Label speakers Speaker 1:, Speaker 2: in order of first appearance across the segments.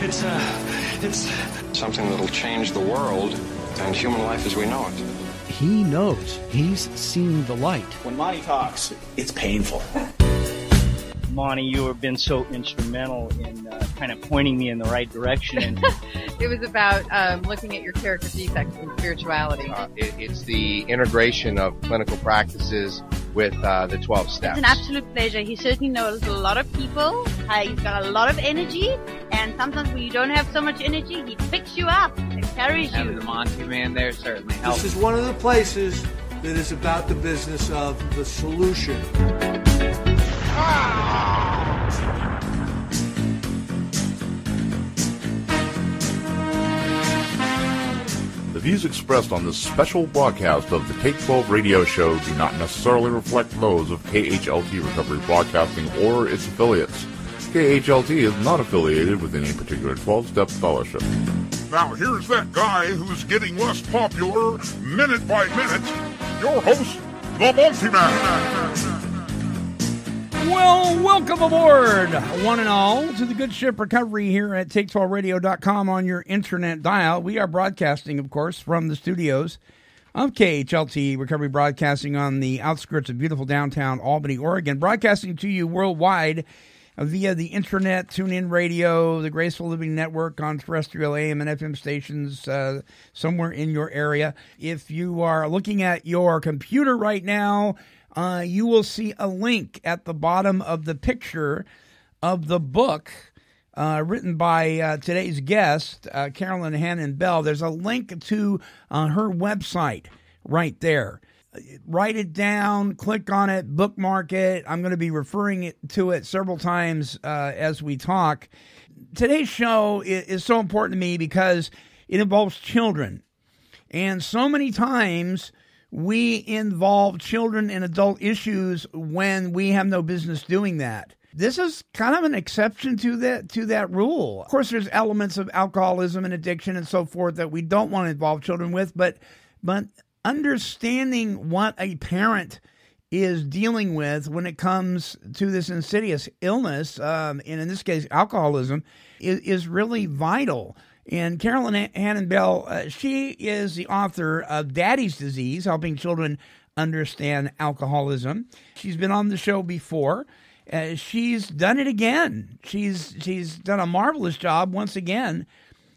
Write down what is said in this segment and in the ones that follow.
Speaker 1: It's something that'll change the world and human life as we know it.
Speaker 2: He knows. He's seen the light.
Speaker 3: When Monty talks, it's painful.
Speaker 4: Monty, you have been so instrumental in kind of pointing me in the right direction.
Speaker 5: It was about looking at your character defects in spirituality.
Speaker 6: It's the integration of clinical practices with the 12 steps.
Speaker 7: It's an absolute pleasure. He certainly knows a lot of people. He's got a lot of energy, and sometimes when you don't have so much energy, he picks you up and carries you.
Speaker 8: Having the Monty man there certainly helps.
Speaker 9: This is one of the places that is about the business of the solution.
Speaker 10: The views expressed on this special broadcast of the Take 12 radio show do not necessarily reflect those of KHLT Recovery Broadcasting or its affiliates. KHLT is not affiliated with any particular 12-step fellowship.
Speaker 11: Now here's that guy who's getting less popular minute by minute. Your host, the Multi-Man.
Speaker 2: Well, welcome aboard, one and all, to the Good Ship Recovery here at Take12Radio.com on your internet dial. We are broadcasting, of course, from the studios of KHLT Recovery Broadcasting on the outskirts of beautiful downtown Albany, Oregon, broadcasting to you worldwide via the internet, TuneIn Radio, the Graceful Living Network on terrestrial AM and FM stations somewhere in your area. If you are looking at your computer right now, you will see a link at the bottom of the picture of the book written by today's guest, Carolyn Hannon-Bell. There's a link to her website right there. Write it down, click on it, bookmark it. I'm going to be referring to it several times as we talk. Today's show is so important to me because it involves children. And so many times we involve children in adult issues when we have no business doing that. This is kind of an exception to that rule. Of course, there's elements of alcoholism and addiction and so forth that we don't want to involve children with, but understanding what a parent is dealing with when it comes to this insidious illness, and in this case, alcoholism, is really vital. And Carolyn Hannon-Bell, she is the author of Daddy's Disease, Helping Children Understand Alcoholism. She's been on the show before. She's done it again. She's done a marvelous job once again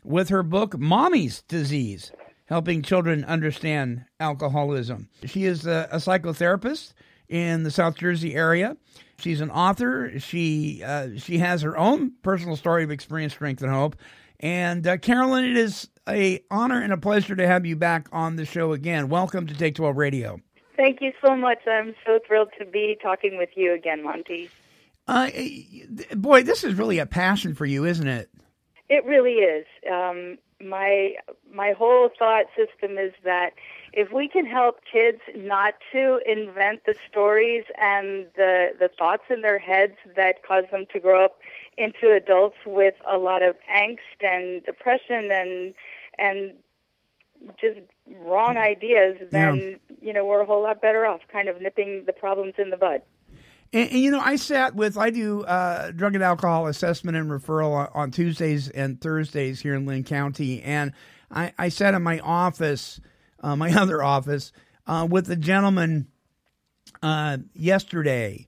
Speaker 2: with her book, Mommy's Disease, Helping Children Understand Alcoholism. She is a psychotherapist in the South Jersey area. She's an author. She has her own personal story of experience, strength, and hope. And Carolyn, it is an honor and a pleasure to have you back on the show again. Welcome to Take 12 Radio.
Speaker 12: Thank you so much. I'm so thrilled to be talking with you again, Monty.
Speaker 2: Boy, this is really a passion for you, isn't it?
Speaker 12: It really is. My whole thought system is that if we can help kids not to invent the stories and the thoughts in their heads that cause them to grow up into adults with a lot of angst and depression and just wrong ideas, then, we're a whole lot better off kind of nipping the problems in the bud.
Speaker 2: And I do drug and alcohol assessment and referral on Tuesdays and Thursdays here in Lynn County. And I sat in my office, my other office, with a gentleman yesterday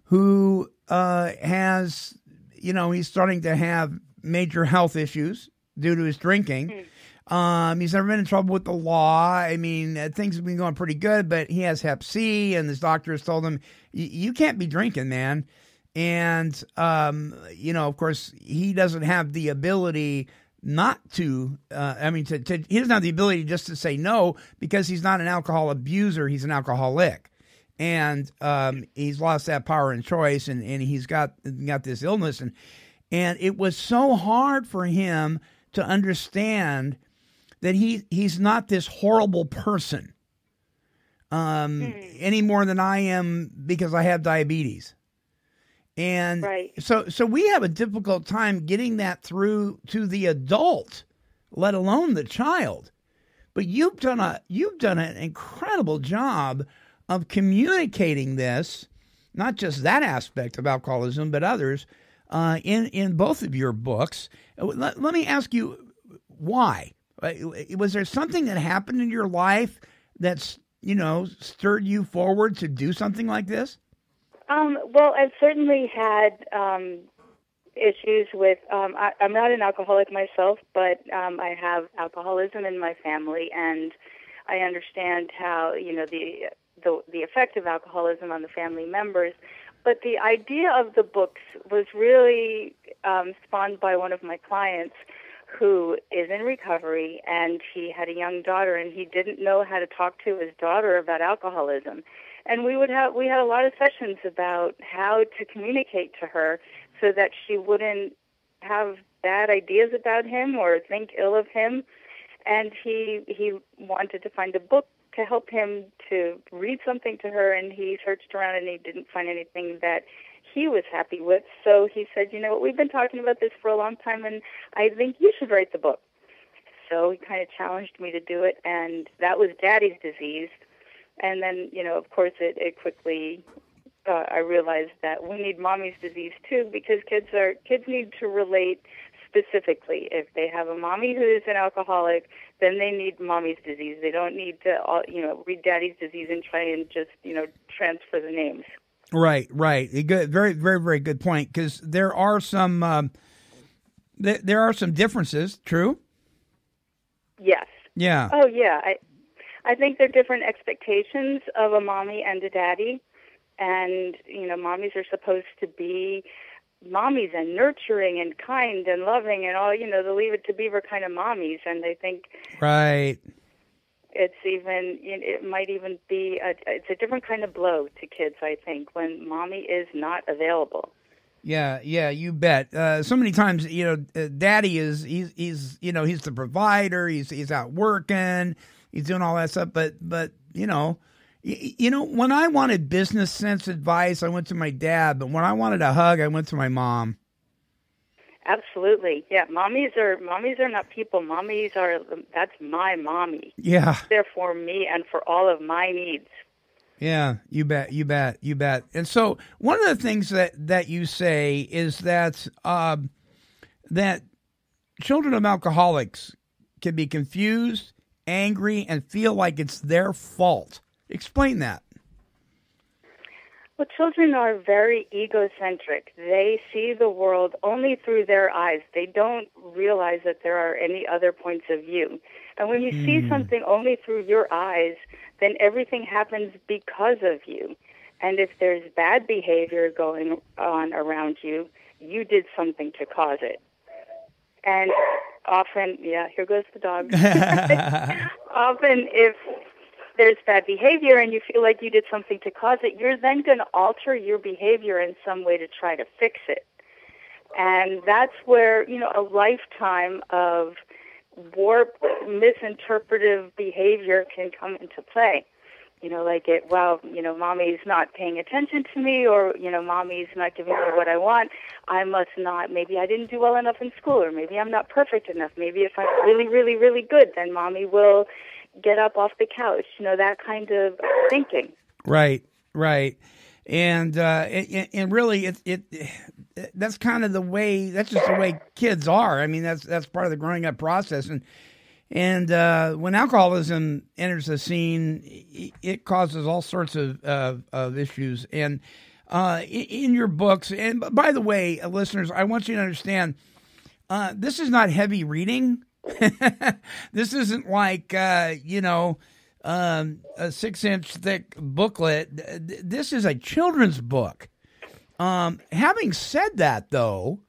Speaker 2: who has, he's starting to have major health issues due to his drinking. He's never been in trouble with the law. I mean, things have been going pretty good, but he has Hep C, and his doctor has told him, you can't be drinking, man. And, of course, he doesn't have the ability not to, he doesn't have the ability just to say no because he's not an alcohol abuser. He's an alcoholic. And he's lost that power and choice, and he's got this illness. And it was so hard for him to understand that he's not this horrible person any more than I am because I have diabetes. And
Speaker 12: right.
Speaker 2: So we have a difficult time getting that through to the adult, let alone the child. But you've done an incredible job of communicating this, not just that aspect of alcoholism, but others, in both of your books. Let me ask you, why? Was there something that happened in your life that's, stirred you forward to do something like this?
Speaker 12: Well, I've certainly had issues with, I'm not an alcoholic myself, but I have alcoholism in my family, and I understand how, the effect of alcoholism on the family members. But the idea of the books was really spawned by one of my clients who is in recovery, and he had a young daughter, and he didn't know how to talk to his daughter about alcoholism. And we had a lot of sessions about how to communicate to her so that she wouldn't have bad ideas about him or think ill of him. And he wanted to find a book to help him to read something to her, and he searched around and he didn't find anything that he was happy with. So he said, you know what, we've been talking about this for a long time, and I think you should write the book. So he kind of challenged me to do it, and that was Daddy's Disease. And then, of course, it quickly, I realized that we need Mommy's Disease too, because kids need to relate specifically. If they have a mommy who is an alcoholic, then they need Mommy's Disease. They don't need to, read Daddy's Disease and try and just, transfer the names.
Speaker 2: Right. Good, very, very, very good point. Because there are some differences. True.
Speaker 12: Yes.
Speaker 2: Yeah.
Speaker 12: Oh, yeah. I think there are different expectations of a mommy and a daddy, and mommies are supposed to be mommies and nurturing and kind and loving and all, the Leave It to Beaver kind of mommies, and they think
Speaker 2: right.
Speaker 12: It might even be it's a different kind of blow to kids, I think, when mommy is not available.
Speaker 2: Yeah, you bet. So many times, daddy he's the provider. He's out working. He's doing all that stuff. But when I wanted business sense advice, I went to my dad. But when I wanted a hug, I went to my mom.
Speaker 12: Absolutely, yeah. Mommies are not people. That's my mommy.
Speaker 2: Yeah,
Speaker 12: they're for me and for all of my needs.
Speaker 2: Yeah, you bet. And so one of the things that you say is that that children of alcoholics can be confused, angry, and feel like it's their fault. Explain that.
Speaker 12: Well, children are very egocentric. They see the world only through their eyes. They don't realize that there are any other points of view. And when you see something only through your eyes, then everything happens because of you. And if there's bad behavior going on around you, you did something to cause it. And often, here goes the dog. Often, if there's bad behavior and you feel like you did something to cause it, you're then going to alter your behavior in some way to try to fix it. And that's where, a lifetime of warped, misinterpretive behavior can come into play. Mommy's not paying attention to me, or, mommy's not giving me what I want. Maybe I didn't do well enough in school, or maybe I'm not perfect enough. Maybe if I'm really, really, really good, then mommy will get up off the couch, that kind of thinking. Right.
Speaker 2: And really that's kind of that's just the way kids are. I mean, that's part of the growing up process. And when alcoholism enters the scene, it causes all sorts of issues. And in your books, and by the way, listeners, I want you to understand, this is not heavy reading. This isn't like, a 6-inch thick booklet. This is a children's book. Having said that, though,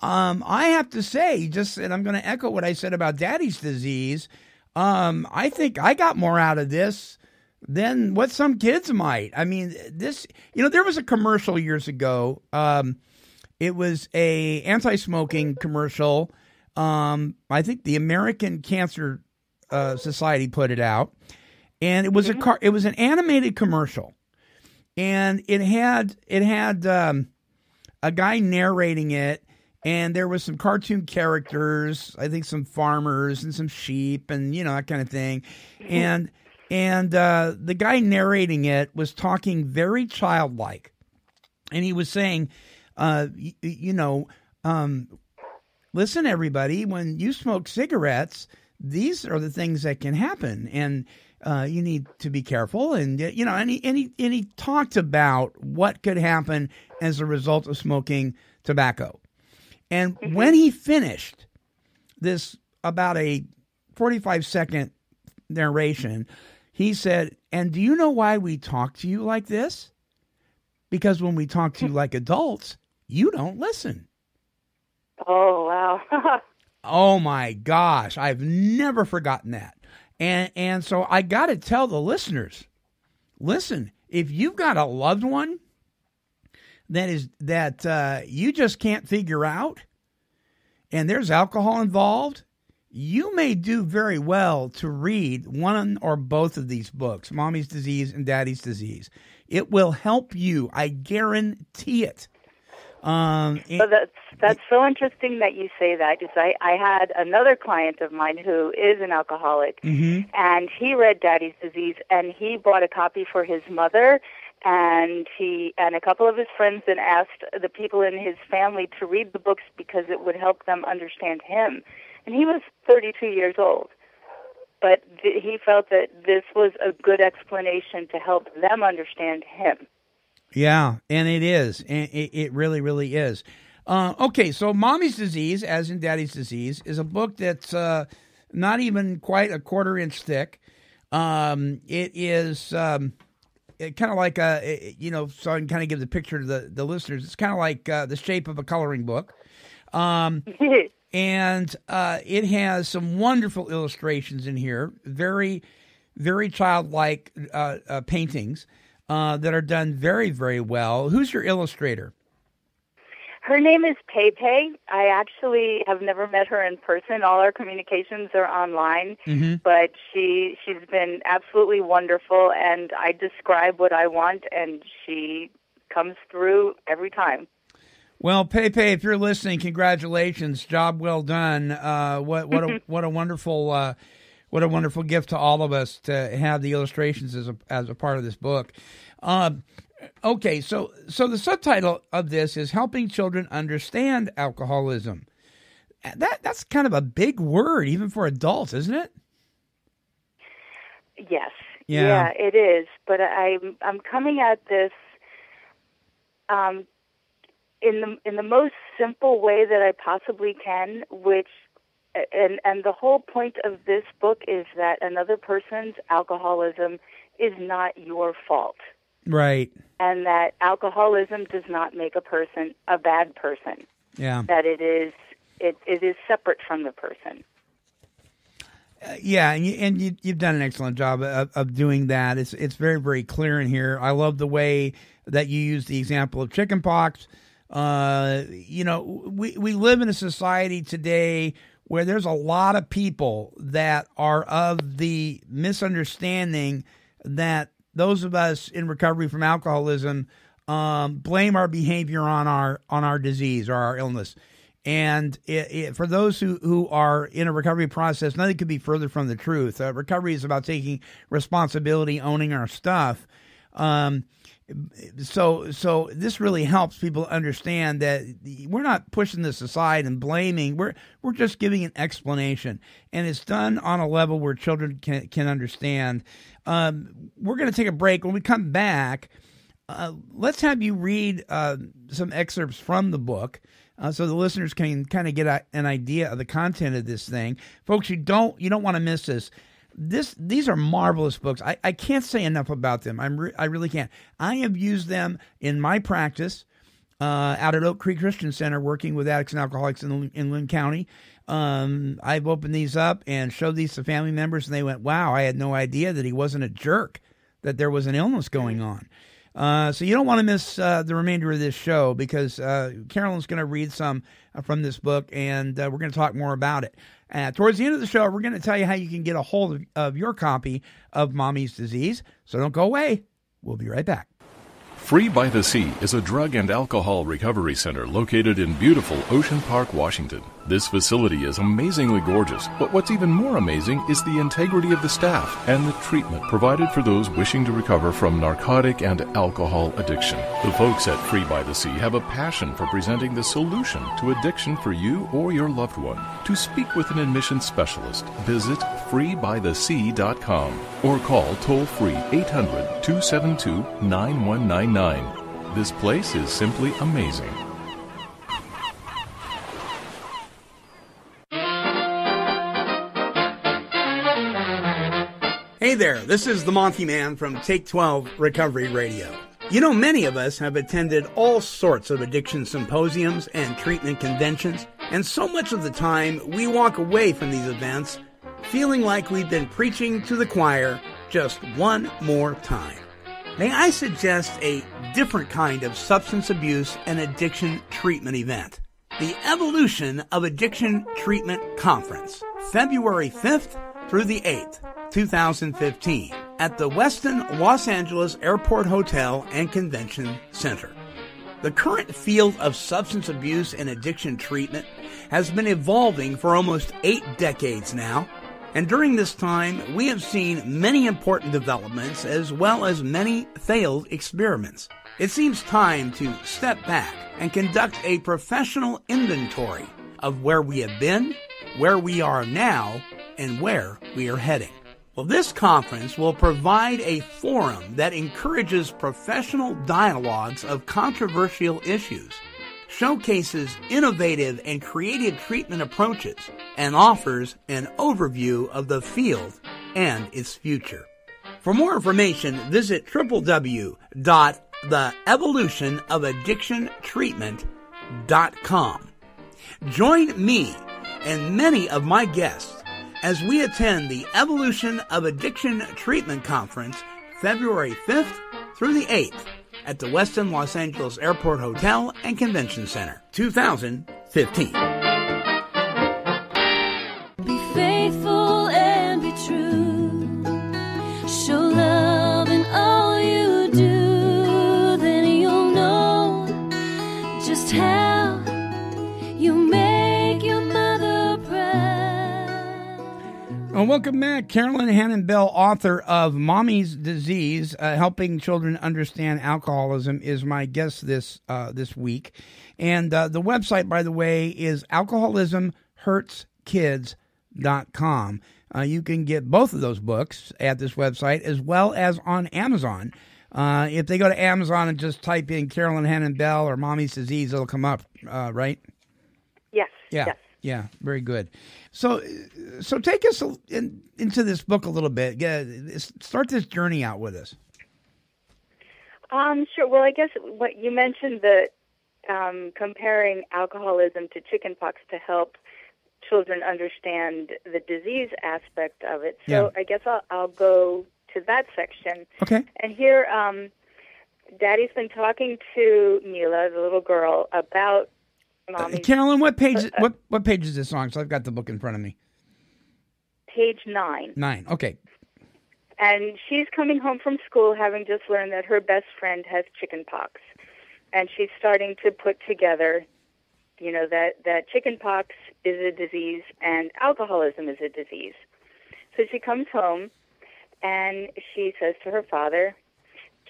Speaker 2: I have to say, and I'm going to echo what I said about Daddy's Disease, I think I got more out of this than what some kids might. I mean, there was a commercial years ago. It was a anti-smoking commercial. I think the American Cancer Society put it out, and it was it was an animated commercial, and it had a guy narrating it, and there was some cartoon characters, I think some farmers and some sheep and that kind of thing, and the guy narrating it was talking very childlike, and he was saying, Listen, everybody, when you smoke cigarettes, these are the things that can happen, and you need to be careful. And and he talked about what could happen as a result of smoking tobacco. And when he finished this about a 45-second narration, he said, "And do you know why we talk to you like this? Because when we talk to you like adults, you don't listen."
Speaker 12: Oh, wow.
Speaker 2: Oh, my gosh. I've never forgotten that. And so I got to tell the listeners, listen, if you've got a loved one that you just can't figure out, and there's alcohol involved, you may do very well to read one or both of these books, Mommy's Disease and Daddy's Disease. It will help you. I guarantee it.
Speaker 12: That's so interesting that you say that, because I had another client of mine who is an alcoholic, and he read Daddy's Disease, and he bought a copy for his mother, and he and a couple of his friends, and asked the people in his family to read the books because it would help them understand him. And he was 32 years old, but he felt that this was a good explanation to help them understand him.
Speaker 2: Yeah, and it is. And it really, really is. Okay, so Mommy's Disease, as in Daddy's Disease, is a book that's not even quite a quarter-inch thick. It is kind of like so I can kind of give the picture to the listeners. It's kind of like the shape of a coloring book. And it has some wonderful illustrations in here, very, very childlike paintings. That are done very, very well. Who's your illustrator?
Speaker 12: Her name is Pepe. I actually have never met her in person. All our communications are online, but she's been absolutely wonderful, and I describe what I want, and she comes through every time.
Speaker 2: Well, Pepe, if you're listening, congratulations. Job well done. What a wonderful what a wonderful gift to all of us to have the illustrations as a part of this book. Okay, so the subtitle of this is Helping Children Understand Alcoholism. That's kind of a big word, even for adults, isn't it?
Speaker 12: Yes.
Speaker 2: Yeah,
Speaker 12: it is. But I'm coming at this in the most simple way that I possibly can, which and the whole point of this book is that another person's alcoholism is not your fault.
Speaker 2: Right.
Speaker 12: And that alcoholism does not make a person a bad person.
Speaker 2: Yeah.
Speaker 12: That it is separate from the person.
Speaker 2: Yeah, and you've done an excellent job of doing that. It's very, very clear in here. I love the way that you use the example of chickenpox. We live in a society today where there's a lot of people that are of the misunderstanding that those of us in recovery from alcoholism blame our behavior on our disease or our illness. And for those who are in a recovery process, nothing could be further from the truth. Recovery is about taking responsibility, owning our stuff. So this really helps people understand that we're not pushing this aside and blaming. We're just giving an explanation, and it's done on a level where children can understand. We're going to take a break. When we come back, let's have you read some excerpts from the book, so the listeners can kind of get an idea of the content of this thing. Folks, you don't want to miss this. These are marvelous books. I can't say enough about them. I really can't. I have used them in my practice out at Oak Creek Christian Center, working with addicts and alcoholics in Lynn County. I've opened these up and showed these to family members, and they went, "Wow, I had no idea that he wasn't a jerk, that there was an illness going on." So you don't want to miss the remainder of this show, because Carolyn's going to read some from this book, and we're going to talk more about it. Towards the end of the show, we're going to tell you how you can get a hold of your copy of Mommy's Disease. So don't go away. We'll be right back.
Speaker 13: Free by the Sea is a drug and alcohol recovery center located in beautiful Ocean Park, Washington. This facility is amazingly gorgeous, but what's even more amazing is the integrity of the staff and the treatment provided for those wishing to recover from narcotic and alcohol addiction. The folks at Free by the Sea have a passion for presenting the solution to addiction for you or your loved one. To speak with an admission specialist, visit freebythesea.com or call toll-free 800-272-9199. This place is simply amazing.
Speaker 2: Hey there, this is the Monty Man from Take 12 Recovery Radio. You know, many of us have attended all sorts of addiction symposiums and treatment conventions, and so much of the time we walk away from these events feeling like we've been preaching to the choir just one more time. May I suggest a different kind of substance abuse and addiction treatment event? The Evolution of Addiction Treatment Conference, February 5th through the 8th, 2015, at the Westin Los Angeles Airport Hotel and Convention Center. The current field of substance abuse and addiction treatment has been evolving for almost 8 decades now. And during this time, we have seen many important developments as well as many failed experiments. It seems time to step back and conduct a professional inventory of where we have been, where we are now, and where we are heading. Well, this conference will provide a forum that encourages professional dialogues of controversial issues, showcases innovative and creative treatment approaches, and offers an overview of the field and its future. For more information, visit www.theevolutionofaddictiontreatment.com. Join me and many of my guests as we attend the Evolution of Addiction Treatment Conference, February 5th through the 8th, at the Westin Los Angeles Airport Hotel and Convention Center, 2015.
Speaker 14: Be faithful and be true. Show love in all you do. Then you'll know just how you make your mother proud.
Speaker 2: Well, welcome back. Carolyn, Hannon-Bell, author of Mommy's Disease, Helping Children Understand Alcoholism, is my guest this week. And the website, by the way, is alcoholismhurtskids.com. You can get both of those books at this website as well as on Amazon. If they go to Amazon and just type in Carolyn Hannon-Bell or Mommy's Disease, it'll come up, right?
Speaker 12: Yes.
Speaker 2: Yeah.
Speaker 12: Yes.
Speaker 2: Yeah, very good. So take us into this book a little bit. Start this journey out with us.
Speaker 12: Sure. Well, I guess what you mentioned, that comparing alcoholism to chickenpox to help children understand the disease aspect of it. So I guess I'll go to that section.
Speaker 2: Okay.
Speaker 12: And here, Daddy's been talking to Mila, the little girl, about
Speaker 2: Carolyn, what page? What page is this on? So I've got the book in front of me.
Speaker 12: Page 9.
Speaker 2: 9. Okay.
Speaker 12: And she's coming home from school, having just learned that her best friend has chickenpox, and she's starting to put together, that chickenpox is a disease and alcoholism is a disease. So she comes home, and she says to her father,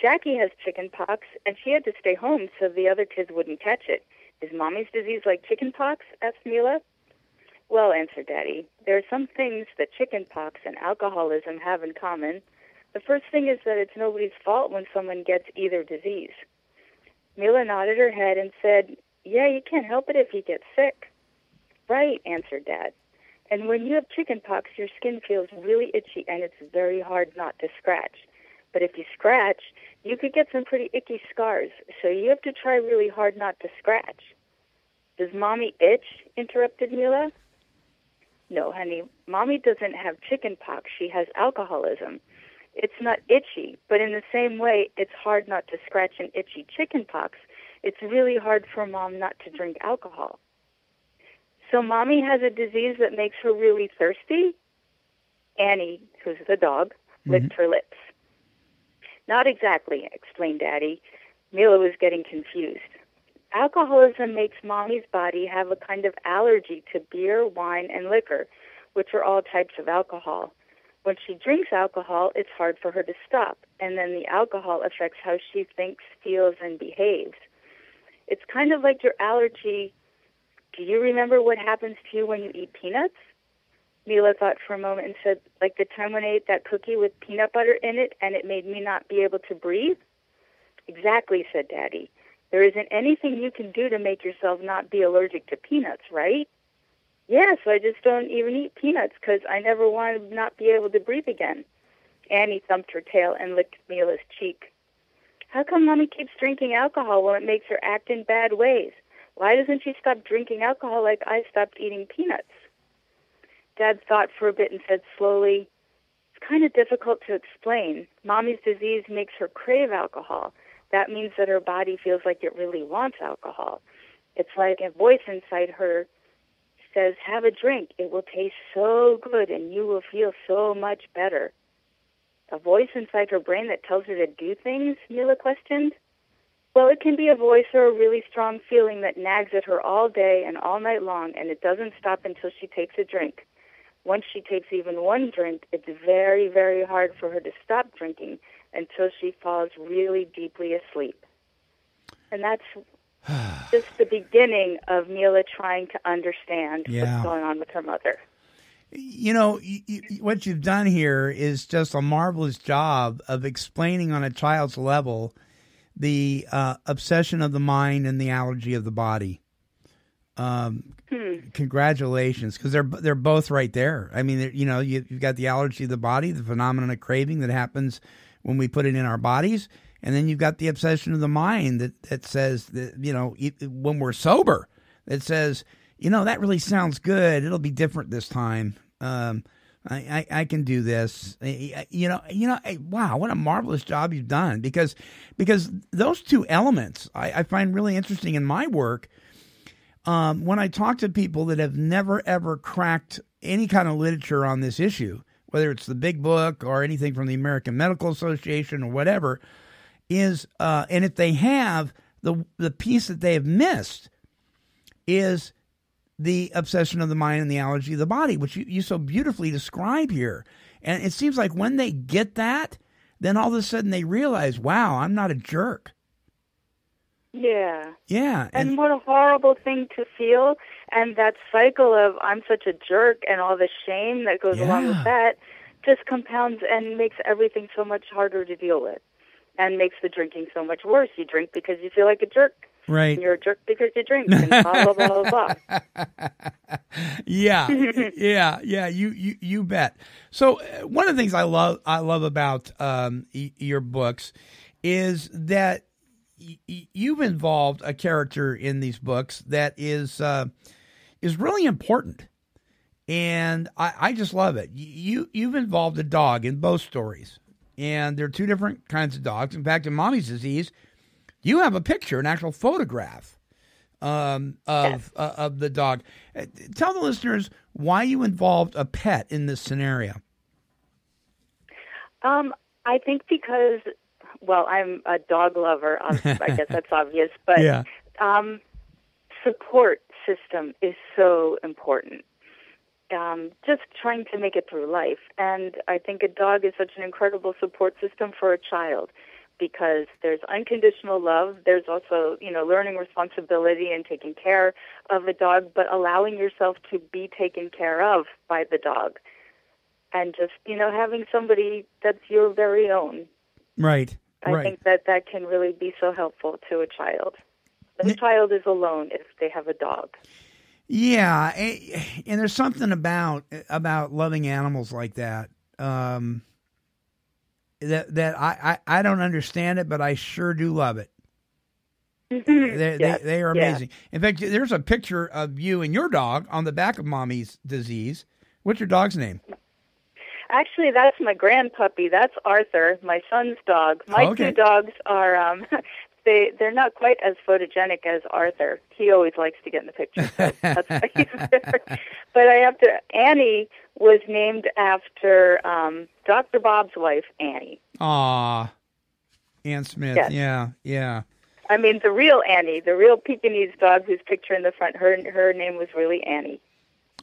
Speaker 12: "Jackie has chickenpox, and she had to stay home so the other kids wouldn't catch it. Is Mommy's disease like chickenpox?" asked Mila. "Well," answered Daddy, "there are some things that chickenpox and alcoholism have in common. The first thing is that it's nobody's fault when someone gets either disease." Mila nodded her head and said, "Yeah, you can't help it if you get sick." "Right," answered Dad. "And when you have chickenpox, your skin feels really itchy and it's very hard not to scratch. But if you scratch, you could get some pretty icky scars, so you have to try really hard not to scratch." "Does Mommy itch?" interrupted Mila. "No, honey, Mommy doesn't have chickenpox. She has alcoholism. It's not itchy, but in the same way it's hard not to scratch an itchy chickenpox. It's really hard for Mom not to drink alcohol." "So Mommy has a disease that makes her really thirsty?" Annie, who's the dog, licked her lips. "Not exactly," explained Daddy, Mila was getting confused. Alcoholism makes Mommy's body have a kind of allergy to beer, wine, and liquor, which are all types of alcohol. When she drinks alcohol, it's hard for her to stop, and then the alcohol affects how she thinks, feels, and behaves. It's kind of like your allergy. Do you remember what happens to you when you eat peanuts? Mila thought for a moment and said, like the time when I ate that cookie with peanut butter in it and it made me not be able to breathe? Exactly, said Daddy. There isn't anything you can do to make yourself not be allergic to peanuts, right? Yeah, so I just don't even eat peanuts because I never want to not be able to breathe again. Annie thumped her tail and licked Mila's cheek. How come Mommy keeps drinking alcohol when it makes her act in bad ways? Why doesn't she stop drinking alcohol like I stopped eating peanuts? Dad thought for a bit and said slowly, it's kind of difficult to explain. Mommy's disease makes her crave alcohol. That means that her body feels like it really wants alcohol. It's like a voice inside her says, have a drink. It will taste so good and you will feel so much better. A voice inside her brain that tells her to do things? Mila questioned. Well, it can be a voice or a really strong feeling that nags at her all day and all night long, and it doesn't stop until she takes a drink. Once she takes even one drink, it's very, very hard for her to stop drinking until she falls really deeply asleep. And that's just the beginning of Mila trying to understand what's going on with her mother.
Speaker 2: You know, what you've done here is just a marvelous job of explaining on a child's level the obsession of the mind and the allergy of the body. Congratulations, because they're both right there. I mean, you've got the allergy of the body, the phenomenon of craving that happens when we put it in our bodies, and then you've got the obsession of the mind that says that, when we're sober, that says, that really sounds good. It'll be different this time. I can do this. Wow, what a marvelous job you've done, because those two elements I find really interesting in my work. When I talk to people that have never, ever cracked any kind of literature on this issue, whether it's the big book or anything from the American Medical Association or whatever, and if they have, the piece that they have missed is the obsession of the mind and the allergy of the body, which you so beautifully describe here. And it seems like when they get that, then all of a sudden they realize, wow, I'm not a jerk.
Speaker 12: Yeah.
Speaker 2: Yeah.
Speaker 12: And what a horrible thing to feel. And that cycle of I'm such a jerk and all the shame that goes along with that just compounds and makes everything so much harder to deal with and makes the drinking so much worse. You drink because you feel like a jerk.
Speaker 2: Right.
Speaker 12: And you're a jerk because you drink and blah, blah, blah, blah, blah.
Speaker 2: Yeah. You bet. So one of the things I love about your books is that you've involved a character in these books that is really important, and I just love it. You've involved a dog in both stories, and there are two different kinds of dogs. In fact, in Mommy's Disease, you have a picture, an actual photograph of the dog. Tell the listeners why you involved a pet in this scenario.
Speaker 12: I think because, well, I'm a dog lover. I guess that's obvious. But support system is so important. Just trying to make it through life. And I think a dog is such an incredible support system for a child because there's unconditional love. There's also, learning responsibility and taking care of a dog, but allowing yourself to be taken care of by the dog. And just, having somebody that's your very own.
Speaker 2: Right.
Speaker 12: I think that can really be so helpful to a child. The child is alone if they have a dog.
Speaker 2: Yeah, and there's something about loving animals like that that I don't understand it, but I sure do love it. They are amazing. In fact, there's a picture of you and your dog on the back of Mommy's Disease. What's your dog's name?
Speaker 12: Actually, that's my grandpuppy. That's Arthur, my son's dog. My two dogs are, they're not quite as photogenic as Arthur. He always likes to get in the picture, so that's why he's there. But Annie was named after Dr. Bob's wife, Annie.
Speaker 2: Aw, Ann Smith. Yes. Yeah.
Speaker 12: I mean, the real Annie, the real Pekingese dog whose picture in the front, her name was really Annie.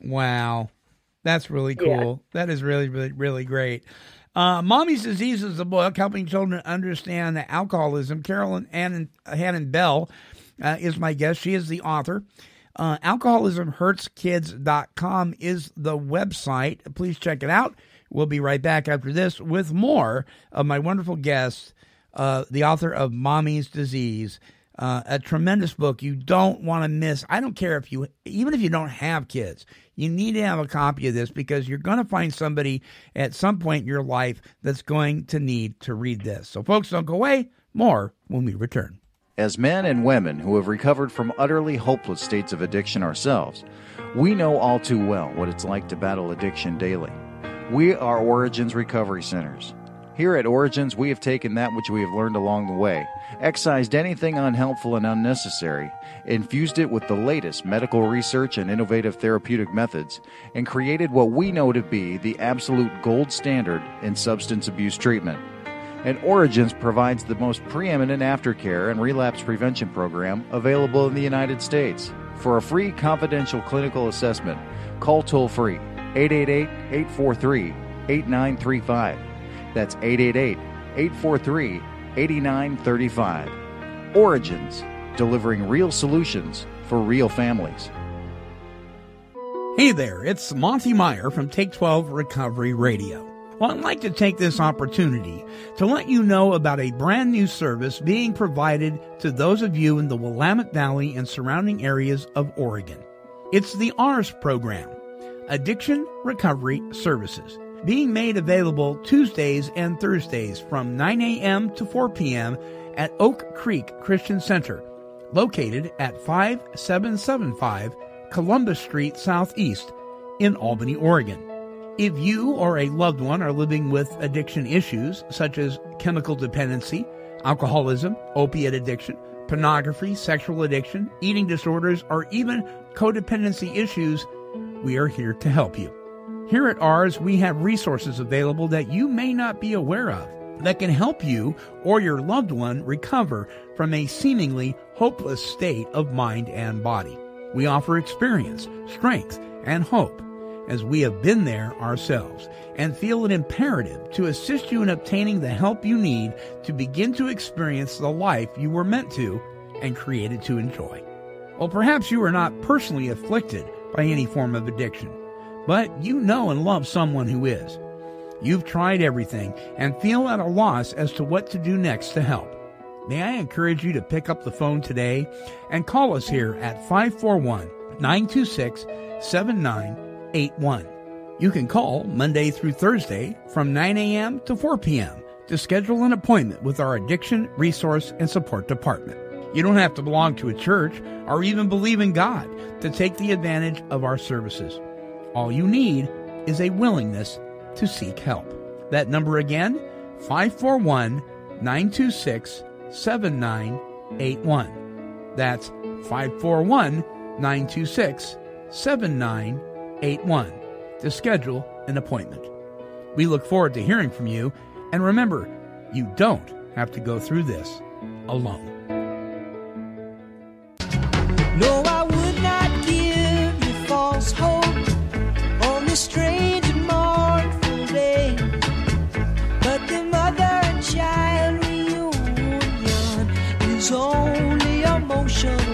Speaker 2: Wow. That's really cool. Yeah. That is really, really, really great. Mommy's Disease is a book helping children understand alcoholism. Carolyn Hannon-Bell is my guest. She is the author. AlcoholismHurtsKids.com is the website. Please check it out. We'll be right back after this with more of my wonderful guest, the author of Mommy's Disease, a tremendous book you don't want to miss. I don't care even if you don't have kids, you need to have a copy of this because you're going to find somebody at some point in your life that's going to need to read this. So folks, don't go away. More when we return.
Speaker 15: As men and women who have recovered from utterly hopeless states of addiction ourselves, we know all too well what it's like to battle addiction daily. We are Origins Recovery Centers. Here at Origins, we have taken that which we have learned along the way, excised anything unhelpful and unnecessary, infused it with the latest medical research and innovative therapeutic methods, and created what we know to be the absolute gold standard in substance abuse treatment. And Origins provides the most preeminent aftercare and relapse prevention program available in the United States. For a free confidential clinical assessment, call toll-free 888-843-8935. That's 888-843-8935. Origins, delivering real solutions for real families.
Speaker 2: Hey there, it's Monty Meyer from Take 12 Recovery Radio. Well, I'd like to take this opportunity to let you know about a brand new service being provided to those of you in the Willamette Valley and surrounding areas of Oregon. It's the ARS program, Addiction Recovery Services, being made available Tuesdays and Thursdays from 9 a.m. to 4 p.m. at Oak Creek Christian Center, located at 5775 Columbus Street Southeast in Albany, Oregon. If you or a loved one are living with addiction issues such as chemical dependency, alcoholism, opiate addiction, pornography, sexual addiction, eating disorders, or even codependency issues, we are here to help you. Here at ours, we have resources available that you may not be aware of that can help you or your loved one recover from a seemingly hopeless state of mind and body. We offer experience, strength, and hope, as we have been there ourselves, and feel it imperative to assist you in obtaining the help you need to begin to experience the life you were meant to and created to enjoy. Well, perhaps you are not personally afflicted by any form of addiction, but you know and love someone who is. You've tried everything and feel at a loss as to what to do next to help. May I encourage you to pick up the phone today and call us here at 541-926-7981. You can call Monday through Thursday from 9 a.m. to 4 p.m. to schedule an appointment with our Addiction Resource and Support Department. You don't have to belong to a church or even believe in God to take the advantage of our services. All you need is a willingness to seek help. That number again, 541-926-7981. That's 541-926-7981 to schedule an appointment. We look forward to hearing from you, and remember, you don't have to go through this alone.
Speaker 16: No, I would not give you false hope on this strange and mournful day, but the mother and child reunion is only a motion away.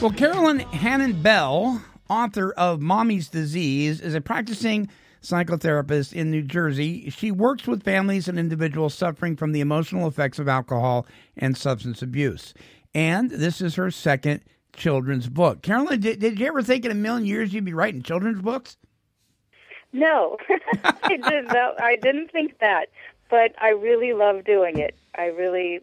Speaker 2: Well, Carolyn Hannon-Bell, author of Mommy's Disease, is a practicing psychotherapist in New Jersey. She works with families and individuals suffering from the emotional effects of alcohol and substance abuse. And this is her second children's book. Carolyn, did you ever think in a million years you'd be writing children's books?
Speaker 12: No, I didn't think that, but I really love doing it. I really,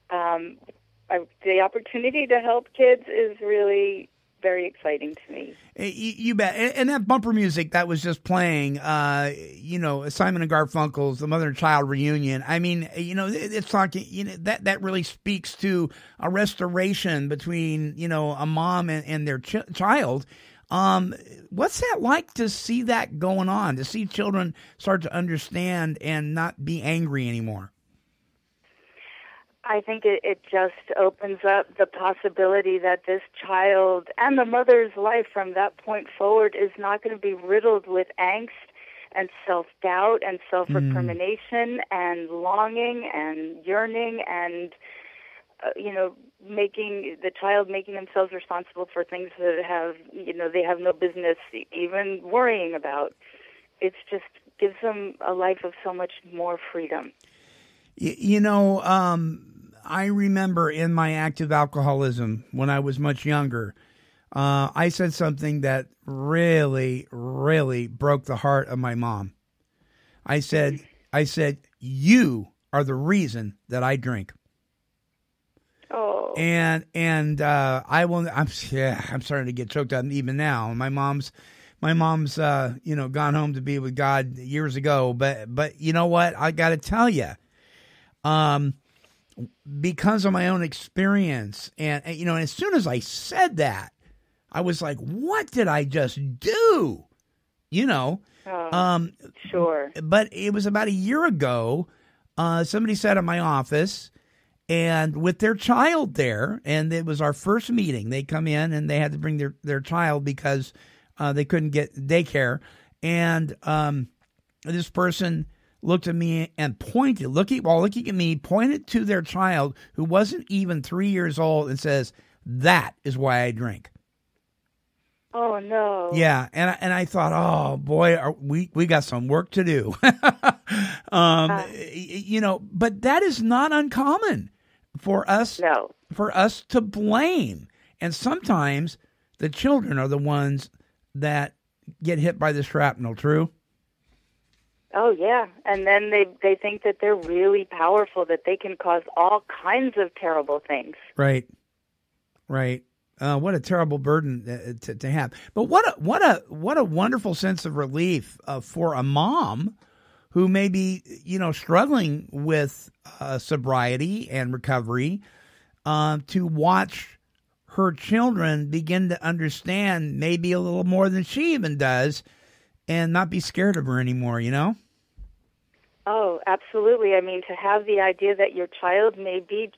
Speaker 12: the opportunity to help kids is really very exciting to me.
Speaker 2: You bet. And that bumper music that was just playing, Simon and Garfunkel's The Mother and Child Reunion. I mean, it's talking, that really speaks to a restoration between, a mom and their child. What's that like to see that going on, to see children start to understand and not be angry anymore?
Speaker 12: I think it just opens up the possibility that this child and the mother's life from that point forward is not going to be riddled with angst and self-doubt and self-recrimination and longing and yearning and, making themselves responsible for things that they have no business even worrying about. It's just gives them a life of so much more freedom.
Speaker 2: I remember in my active alcoholism when I was much younger, I said something that really, really broke the heart of my mom. I said, you are the reason that I drink.
Speaker 12: Oh.
Speaker 2: And I'm starting to get choked up even now. My mom's gone home to be with God years ago, but you know what? I got to tell you, because of my own experience and as soon as I said that, I was like, what did I just do?
Speaker 12: Sure.
Speaker 2: But it was about a year ago, somebody sat in my office and with their child there, and it was our first meeting. They come in and they had to bring their child because they couldn't get daycare. And this person looked at me and pointed, looking at me, pointed to their child who wasn't even 3 years old and says, "That is why I drink."
Speaker 12: Oh no!
Speaker 2: Yeah, and I thought, oh boy, we got some work to do. But that is not uncommon for us.
Speaker 12: No.
Speaker 2: For us to blame, and sometimes the children are the ones that get hit by the shrapnel. True.
Speaker 12: Oh yeah, and then they think that they're really powerful, that they can cause all kinds of terrible things.
Speaker 2: Right. What a terrible burden to have. But what a wonderful sense of relief for a mom who may be struggling with sobriety and recovery to watch her children begin to understand maybe a little more than she even does, and not be scared of her anymore.
Speaker 12: Oh, absolutely. I mean, to have the idea that your child may be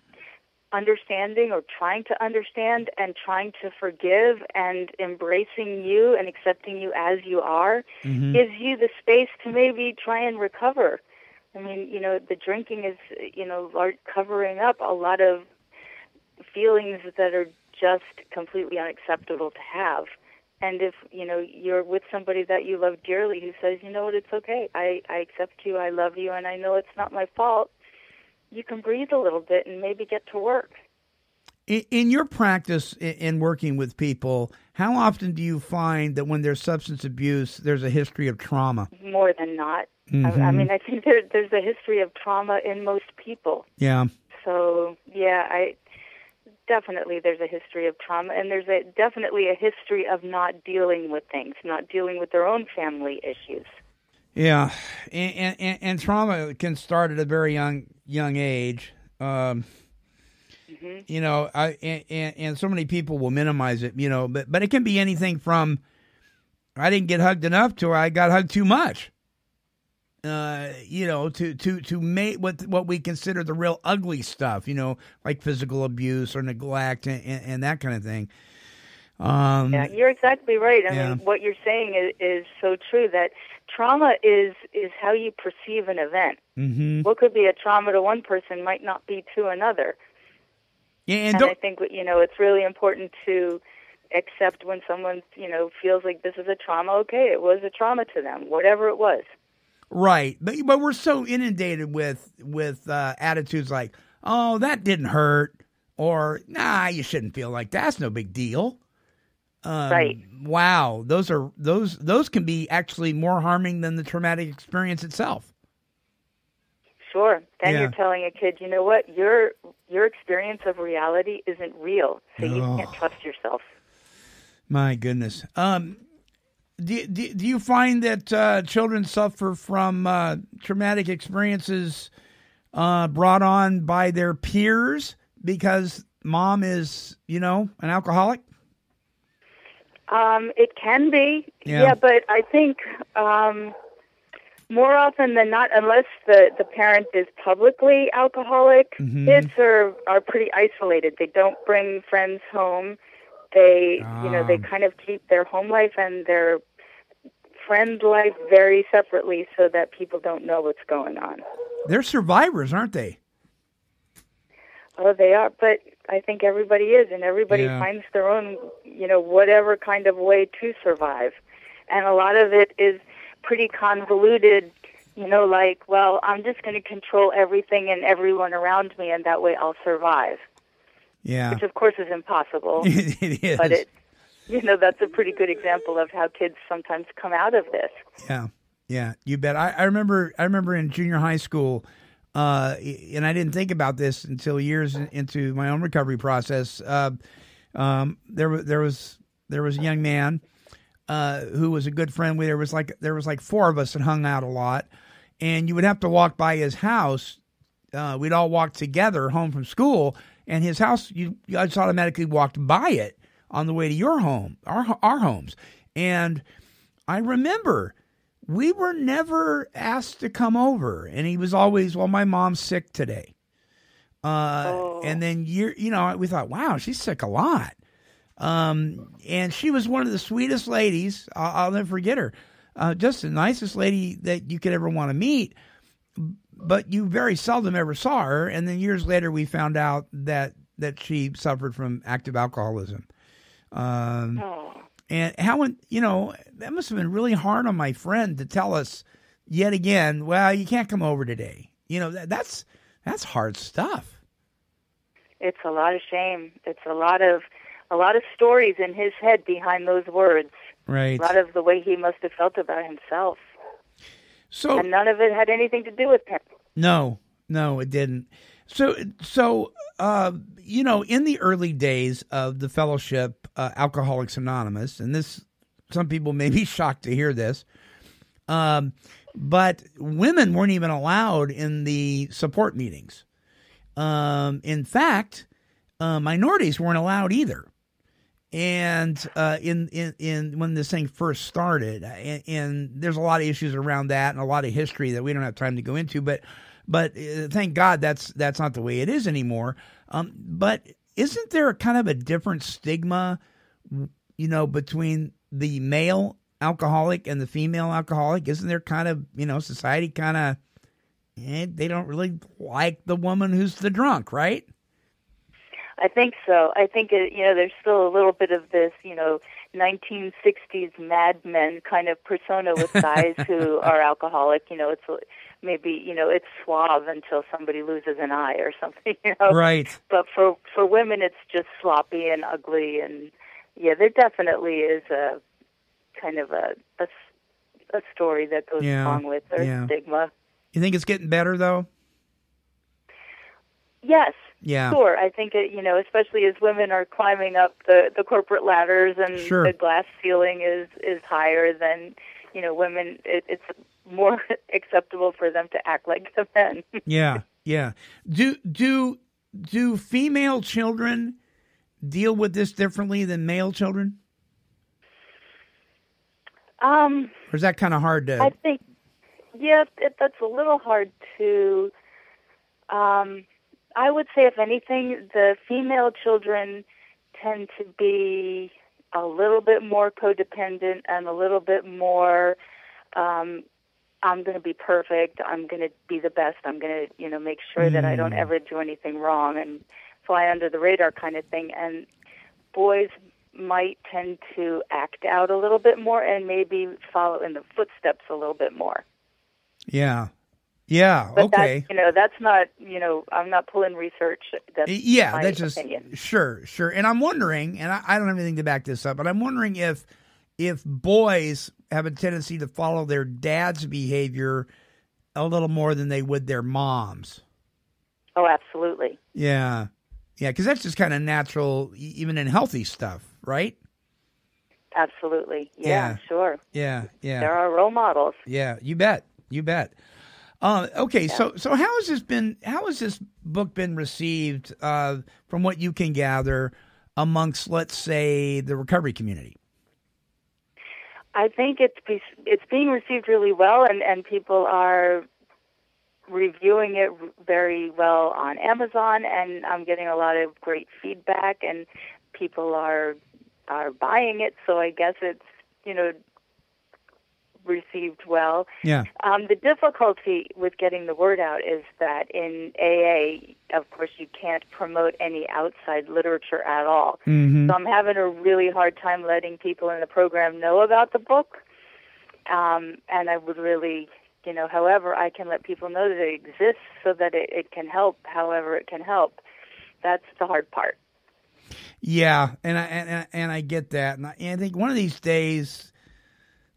Speaker 12: understanding or trying to understand and trying to forgive and embracing you and accepting you as you are gives you the space to maybe try and recover. I mean, the drinking is, covering up a lot of feelings that are just completely unacceptable to have. And if, you're with somebody that you love dearly who says, you know what, it's okay, I accept you, I love you, and I know it's not my fault, you can breathe a little bit and maybe get to work.
Speaker 2: In your practice in working with people, how often do you find that when there's substance abuse, there's a history of trauma?
Speaker 12: More than not. I mean, I think there's a history of trauma in most people.
Speaker 2: Yeah.
Speaker 12: So, definitely there's a history of trauma, and there's definitely a history of not dealing with things, not dealing with their own family issues.
Speaker 2: Yeah, and trauma can start at a very young age. And so many people will minimize it, but it can be anything from I didn't get hugged enough to I got hugged too much. To make what we consider the real ugly stuff, like physical abuse or neglect and that kind of thing.
Speaker 12: Yeah, you're exactly right. I mean, what you're saying is so true, that trauma is how you perceive an event. What could be a trauma to one person might not be to another.
Speaker 2: Yeah,
Speaker 12: and I think, it's really important to accept when someone, feels like this is a trauma. Okay, it was a trauma to them, whatever it was.
Speaker 2: Right, but we're so inundated with attitudes like, "Oh, that didn't hurt," or "Nah, you shouldn't feel like that. That's no big deal."
Speaker 12: Right.
Speaker 2: Wow, those can be actually more harming than the traumatic experience itself.
Speaker 12: Sure. Then you're telling a kid, you know what, your experience of reality isn't real, so you can't trust yourself. My
Speaker 2: goodness. Do you find that children suffer from traumatic experiences brought on by their peers because mom is, an alcoholic?
Speaker 12: It can be, but I think more often than not, unless the parent is publicly alcoholic, kids are pretty isolated. They don't bring friends home. They, they kind of keep their home life and their friend life very separately so that people don't know what's going on.
Speaker 2: They're survivors, aren't they?
Speaker 12: Oh, they are, but I think everybody is, and everybody finds their own, whatever kind of way to survive. And a lot of it is pretty convoluted, like, well, I'm just going to control everything and everyone around me, and that way I'll survive.
Speaker 2: Yeah.
Speaker 12: Which, of course, is impossible.
Speaker 2: It is.
Speaker 12: But that's a pretty good example of how kids sometimes come out of this.
Speaker 2: Yeah, you bet. I remember in junior high school, and I didn't think about this until years into my own recovery process. There was a young man who was a good friend. There was like four of us that hung out a lot, and you would have to walk by his house. We'd all walk together home from school, and his house, you just automatically walked by it on the way to your home, our homes. And I remember we were never asked to come over, and he was always, well, my mom's sick today. And then we thought, wow, she's sick a lot. And she was one of the sweetest ladies. I'll never forget her. Just the nicest lady that you could ever want to meet. But you very seldom ever saw her. And then years later, we found out that she suffered from active alcoholism. And how, that must have been really hard on my friend to tell us yet again, well, you can't come over today. That's hard stuff.
Speaker 12: It's a lot of shame. It's a lot of stories in his head behind those words.
Speaker 2: Right.
Speaker 12: A lot of the way he must have felt about himself. And none of it had anything to do with him. No, it didn't. So in the early days of the fellowship, Alcoholics Anonymous, and this, some people may be shocked to hear this, but women weren't even allowed in the support meetings. In fact, minorities weren't allowed either. And in when this thing first started, and there's a lot of issues around that and a lot of history that we don't have time to go into, but thank God that's not the way it is anymore. But isn't there a kind of a different stigma, between the male alcoholic and the female alcoholic? Isn't there kind of, society kind of, they don't really like the woman who's the drunk, right? I think so. I think, there's still a little bit of this, 1960s Mad Men kind of persona with guys who are alcoholic. It's maybe, it's suave until somebody loses an eye or something,
Speaker 2: Right.
Speaker 12: But for women, it's just sloppy and ugly. And, there definitely is a kind of a story that goes along with their stigma.
Speaker 2: You think it's getting better, though?
Speaker 12: Yes.
Speaker 2: Yeah.
Speaker 12: Sure. I think, especially as women are climbing up the corporate ladders and the glass ceiling is higher than, women, it's more acceptable for them to act like the men.
Speaker 2: Yeah. Do female children deal with this differently than male children? Or is that kind of hard to...
Speaker 12: I think, that's a little hard to... I would say, if anything, the female children tend to be a little bit more codependent and a little bit more, I'm going to be perfect, I'm going to be the best, I'm going to, make sure that I don't ever do anything wrong and fly under the radar kind of thing. And boys might tend to act out a little bit more and maybe follow in the footsteps a little bit more.
Speaker 2: Yeah.
Speaker 12: But
Speaker 2: Okay.
Speaker 12: That's not, I'm not pulling research. That's
Speaker 2: that's just
Speaker 12: opinion.
Speaker 2: Sure. And I'm wondering, and I don't have anything to back this up, but I'm wondering if boys have a tendency to follow their dad's behavior a little more than they would their mom's.
Speaker 12: Oh, absolutely.
Speaker 2: Yeah, because that's just kind of natural, even in healthy stuff, right?
Speaker 12: Absolutely. Yeah, sure.
Speaker 2: Yeah.
Speaker 12: There are role models.
Speaker 2: Yeah, you bet. Okay, so how has this book been received from what you can gather amongst, let's say, the recovery community?
Speaker 12: I think it's being received really well, and people are reviewing it very well on Amazon, and I'm getting a lot of great feedback, and people are buying it. So I guess it's received well.
Speaker 2: Yeah.
Speaker 12: The difficulty with getting the word out is that in AA, of course, you can't promote any outside literature at all.
Speaker 2: Mm-hmm.
Speaker 12: So I'm having a really hard time letting people in the program know about the book. And I would really, however I can let people know that it exists so that it can help however it can help. That's the hard part.
Speaker 2: Yeah, and I get that. And I think one of these days,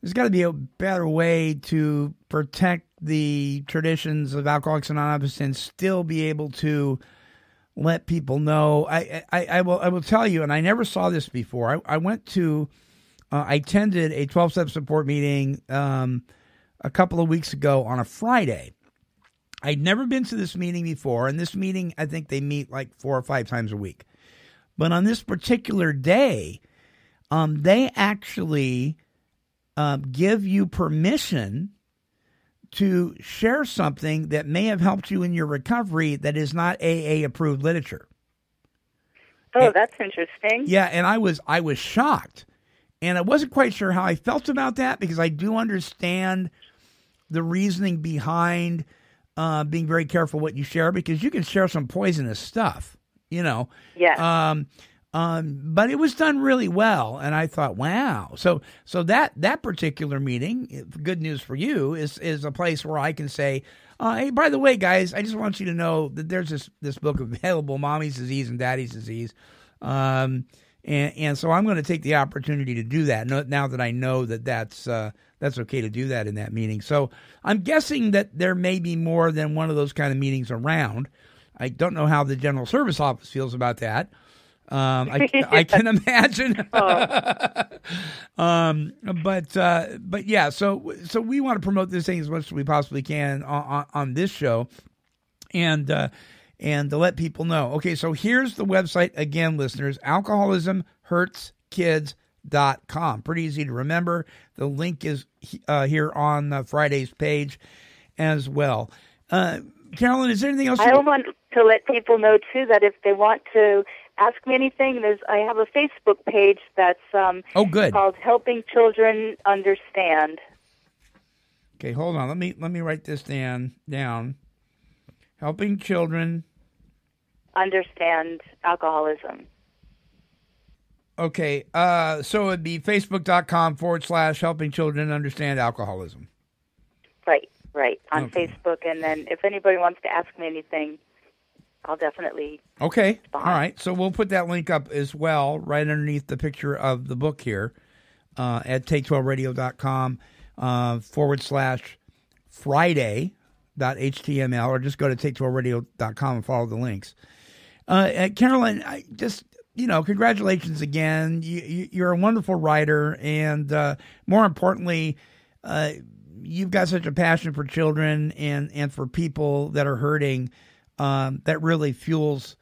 Speaker 2: there's got to be a better way to protect the traditions of Alcoholics Anonymous and still be able to let people know. I will tell you, and I never saw this before. I attended a 12-step support meeting a couple of weeks ago on a Friday. I'd never been to this meeting before, and this meeting, I think they meet like 4 or 5 times a week. But on this particular day, they actually give you permission to share something that may have helped you in your recovery that is not AA-approved literature.
Speaker 12: Oh, that's interesting.
Speaker 2: Yeah, and I was shocked. And I wasn't quite sure how I felt about that because I do understand the reasoning behind being very careful what you share, because you can share some poisonous stuff, Yeah. But it was done really well, and I thought, wow. So that particular meeting, good news for you, is a place where I can say, hey, by the way, guys, I just want you to know that there's this book available, Mommy's Disease and Daddy's Disease, and so I'm going to take the opportunity to do that now that I know that that's okay to do that in that meeting. So I'm guessing that there may be more than one of those kind of meetings around. I don't know how the General Service Office feels about that. I can imagine. But yeah, so we want to promote this thing as much as we possibly can on this show, and to let people know. Okay, so here's the website again, listeners: alcoholismhurtskids.com. Pretty easy to remember. The link is here on Friday's page as well. Carolyn, is there anything else?
Speaker 12: I want to let people know too that if they want to ask me anything, I have a Facebook page that's called Helping Children Understand.
Speaker 2: Okay, hold on. Let me write this down. Helping Children
Speaker 12: Understand Alcoholism.
Speaker 2: Okay, so it'd be facebook.com/Helping Children Understand Alcoholism.
Speaker 12: Right, on Facebook. And then if anybody wants to ask me anything, I'll definitely
Speaker 2: Okay,
Speaker 12: respond.
Speaker 2: All right. So we'll put that link up as well right underneath the picture of the book here at take12radio.com /Friday.html, or just go to take12radio.com and follow the links. Carolyn, I just, congratulations again. You're a wonderful writer, and more importantly, you've got such a passion for children and for people that are hurting that really fuels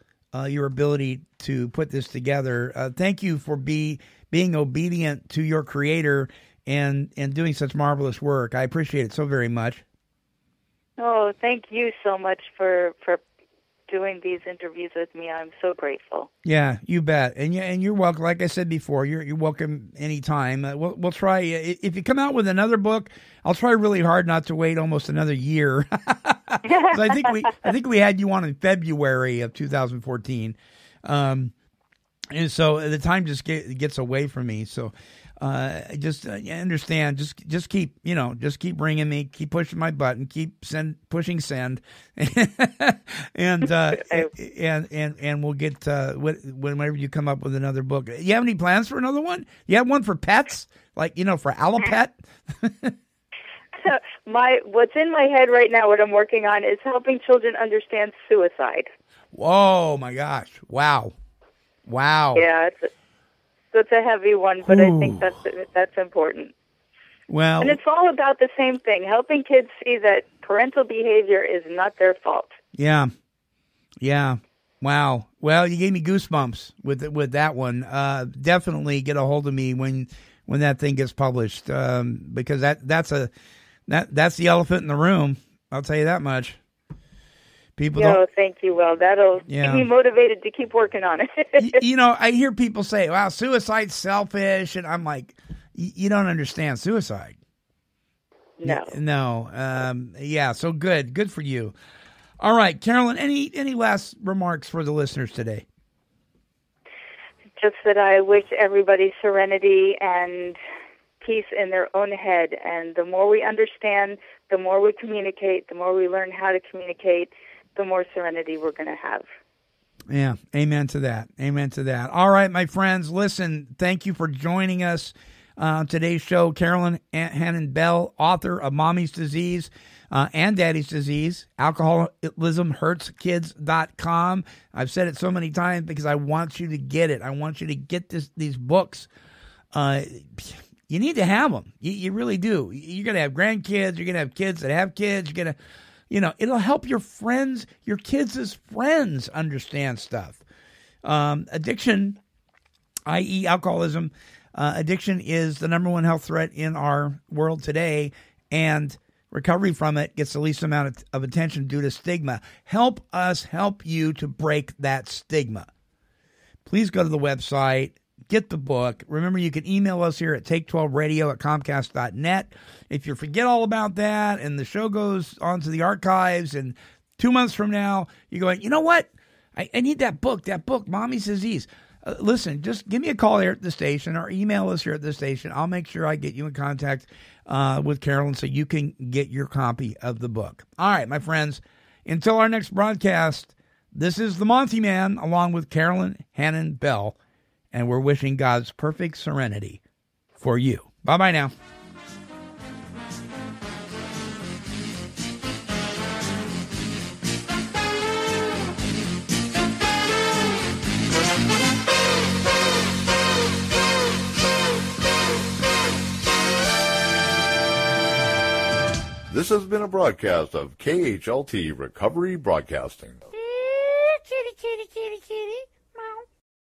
Speaker 2: your ability to put this together. Thank you for being obedient to your Creator and doing such marvelous work. I appreciate it so very much.
Speaker 12: Oh, thank you so much for doing these interviews with me. I'm so grateful.
Speaker 2: Yeah, you bet. And you're welcome. Like I said before, you're welcome anytime. We'll try. If you come out with another book, I'll try really hard not to wait almost another year. I think we had you on in February of 2014, and so the time just gets away from me. So I just understand. Just keep ringing me, keep pushing my button, keep pushing send, and we'll get whenever you come up with another book. You have any plans for another one? You have one for pets, like for Alapet?
Speaker 12: What's in my head right now, what I'm working on, is helping children understand suicide.
Speaker 2: Oh my gosh! Wow.
Speaker 12: Yeah, it's a heavy one, but I think that's important.
Speaker 2: Well,
Speaker 12: and it's all about the same thing: helping kids see that parental behavior is not their fault.
Speaker 2: Yeah. Wow. Well, you gave me goosebumps with that one. Definitely get a hold of me when when that thing gets published, because that's the elephant in the room. I'll tell you that much. People don't.
Speaker 12: Thank you. Well, that'll keep me motivated to keep working on it.
Speaker 2: You know, I hear people say, "Wow, suicide's selfish," and I'm like, "You don't understand suicide." No. Yeah. So good for you. All right, Carolyn. Any last remarks for the listeners today?
Speaker 12: Just that I wish everybody serenity and peace in their own head. And the more we understand, the more we communicate, the more we learn how to communicate, the more serenity we're going to have.
Speaker 2: Yeah. Amen to that. Amen to that. All right, my friends, listen, thank you for joining us on today's show. Carolyn Hannon-Bell, author of Mommy's Disease and Daddy's Disease, alcoholismhurtskids.com. I've said it so many times because I want you to get it. I want you to get these books. You need to have them. You really do. You're going to have grandkids. You're going to have kids that have kids. You're going to, it'll help your friends, your kids' friends understand stuff. Addiction, i.e. alcoholism, addiction is the number one health threat in our world today, and recovery from it gets the least amount of attention due to stigma. Help us help you to break that stigma. Please go to the website. Get the book. Remember, you can email us here at take12radio@comcast.net. If you forget all about that and the show goes onto the archives and 2 months from now, you're going, you know what? I need that book, Mommy's Disease. Listen, just give me a call here at the station or email us here at the station. I'll make sure I get you in contact with Carolyn so you can get your copy of the book. All right, my friends, until our next broadcast, this is the Monty Man along with Carolyn Hannon-Bell. And we're wishing God's perfect serenity for you. Bye-bye now.
Speaker 10: This has been a broadcast of KHLT Recovery Broadcasting.
Speaker 14: Kitty, kitty, kitty, kitty.